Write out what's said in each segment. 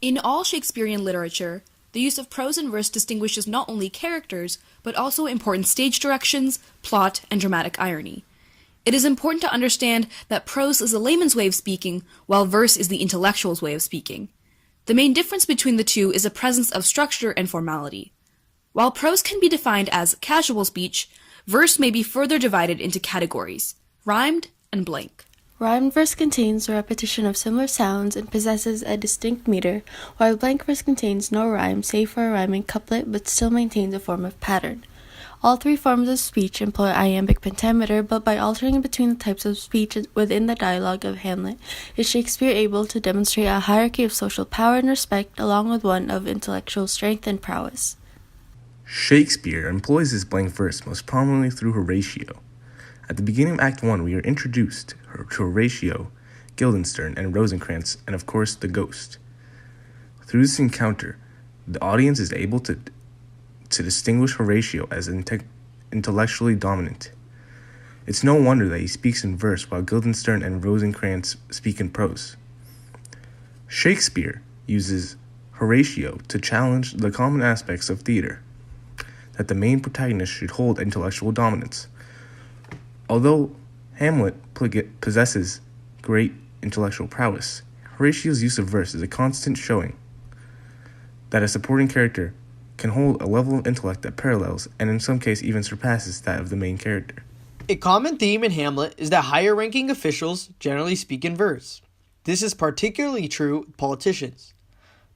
In all Shakespearean literature, the use of prose and verse distinguishes not only characters, but also important stage directions, plot, and dramatic irony. It is important to understand that prose is the layman's way of speaking, while verse is the intellectual's way of speaking. The main difference between the two is the presence of structure and formality. While prose can be defined as casual speech, verse may be further divided into categories: rhymed and blank. Rhymed verse contains a repetition of similar sounds and possesses a distinct meter, while blank verse contains no rhyme save for a rhyming couplet but still maintains a form of pattern. All three forms of speech employ iambic pentameter, but by altering between the types of speech within the dialogue of Hamlet, is Shakespeare able to demonstrate a hierarchy of social power and respect along with one of intellectual strength and prowess. Shakespeare employs his blank verse most prominently through Horatio. At the beginning of Act 1, we are introduced to Horatio, Guildenstern, and Rosencrantz, and of course, the Ghost. Through this encounter, the audience is able to distinguish Horatio as intellectually dominant. It's no wonder that he speaks in verse while Guildenstern and Rosencrantz speak in prose. Shakespeare uses Horatio to challenge the common aspects of theater, that the main protagonist should hold intellectual dominance. Although Hamlet possesses great intellectual prowess, Horatio's use of verse is a constant showing that a supporting character can hold a level of intellect that parallels, and in some cases even surpasses, that of the main character. A common theme in Hamlet is that higher-ranking officials generally speak in verse. This is particularly true with politicians.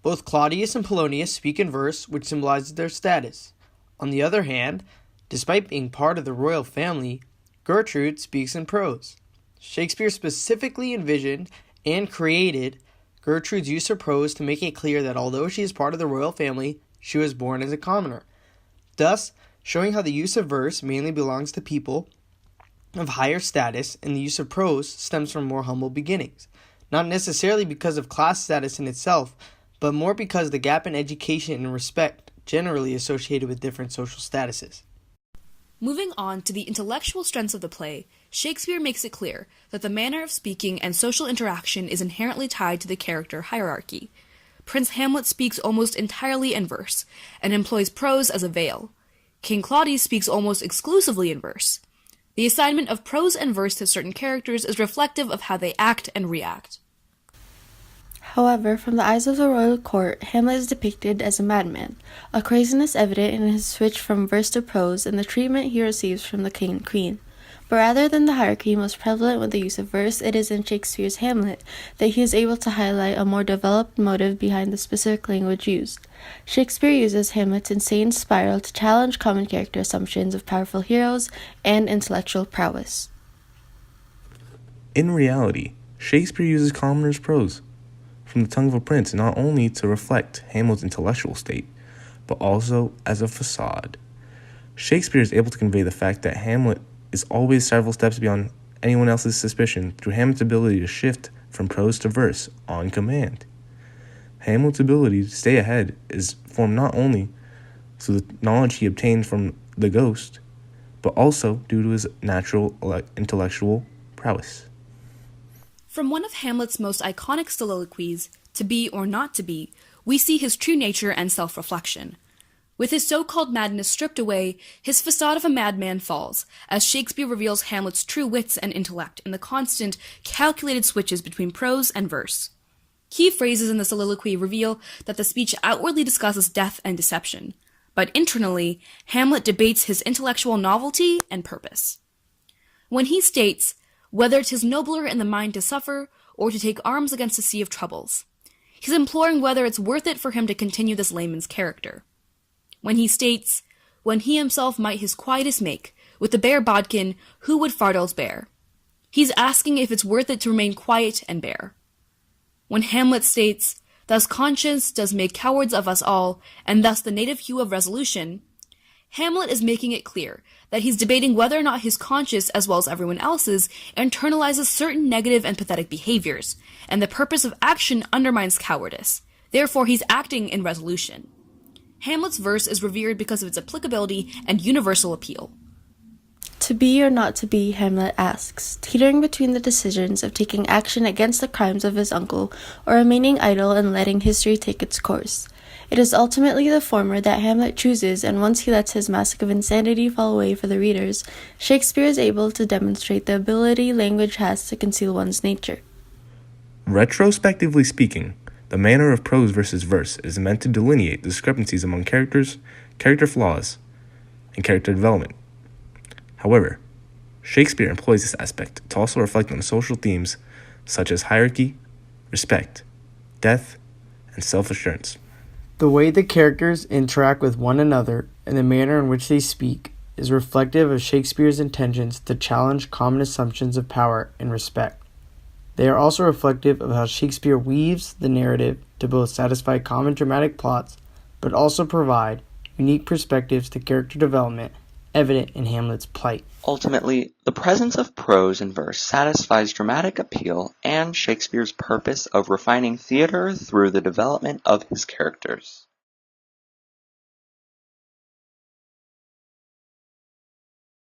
Both Claudius and Polonius speak in verse, which symbolizes their status. On the other hand, despite being part of the royal family, Gertrude speaks in prose. Shakespeare specifically envisioned and created Gertrude's use of prose to make it clear that although she is part of the royal family, she was born as a commoner, thus showing how the use of verse mainly belongs to people of higher status and the use of prose stems from more humble beginnings, not necessarily because of class status in itself, but more because the gap in education and respect generally associated with different social statuses. Moving on to the intellectual strengths of the play, Shakespeare makes it clear that the manner of speaking and social interaction is inherently tied to the character hierarchy. Prince Hamlet speaks almost entirely in verse, and employs prose as a veil. King Claudius speaks almost exclusively in verse. The assignment of prose and verse to certain characters is reflective of how they act and react. However, from the eyes of the royal court, Hamlet is depicted as a madman, a craziness evident in his switch from verse to prose and the treatment he receives from the king and queen. But rather than the hierarchy most prevalent with the use of verse, it is in Shakespeare's Hamlet that he is able to highlight a more developed motive behind the specific language used. Shakespeare uses Hamlet's insane spiral to challenge common character assumptions of powerful heroes and intellectual prowess. In reality, Shakespeare uses commoner's prose from the tongue of a prince not only to reflect Hamlet's intellectual state, but also as a facade. Shakespeare is able to convey the fact that Hamlet is always several steps beyond anyone else's suspicion through Hamlet's ability to shift from prose to verse on command. Hamlet's ability to stay ahead is formed not only through the knowledge he obtained from the Ghost, but also due to his natural intellectual prowess. From one of Hamlet's most iconic soliloquies, To Be or Not to Be, we see his true nature and self-reflection. With his so-called madness stripped away, his facade of a madman falls, as Shakespeare reveals Hamlet's true wits and intellect in the constant, calculated switches between prose and verse. Key phrases in the soliloquy reveal that the speech outwardly discusses death and deception, but internally, Hamlet debates his intellectual novelty and purpose. When he states, whether 'tis nobler in the mind to suffer, or to take arms against a sea of troubles, he's imploring whether it's worth it for him to continue this layman's character. When he states, when he himself might his quietest make, with the bare bodkin, who would fardels bear? He's asking if it's worth it to remain quiet and bare. When Hamlet states, thus conscience does make cowards of us all, and thus the native hue of resolution, Hamlet is making it clear that he's debating whether or not his conscience, as well as everyone else's, internalizes certain negative and pathetic behaviors, and the purpose of action undermines cowardice. Therefore, he's acting in resolution. Hamlet's verse is revered because of its applicability and universal appeal. To be or not to be, Hamlet asks, teetering between the decisions of taking action against the crimes of his uncle or remaining idle and letting history take its course. It is ultimately the former that Hamlet chooses, and once he lets his mask of insanity fall away for the readers, Shakespeare is able to demonstrate the ability language has to conceal one's nature. Retrospectively speaking, the manner of prose versus verse is meant to delineate discrepancies among characters, character flaws, and character development. However, Shakespeare employs this aspect to also reflect on social themes such as hierarchy, respect, death, and self-assurance. The way the characters interact with one another and the manner in which they speak is reflective of Shakespeare's intentions to challenge common assumptions of power and respect. They are also reflective of how Shakespeare weaves the narrative to both satisfy common dramatic plots, but also provide unique perspectives to character development evident in Hamlet's plight. Ultimately, the presence of prose and verse satisfies dramatic appeal and Shakespeare's purpose of refining theater through the development of his characters.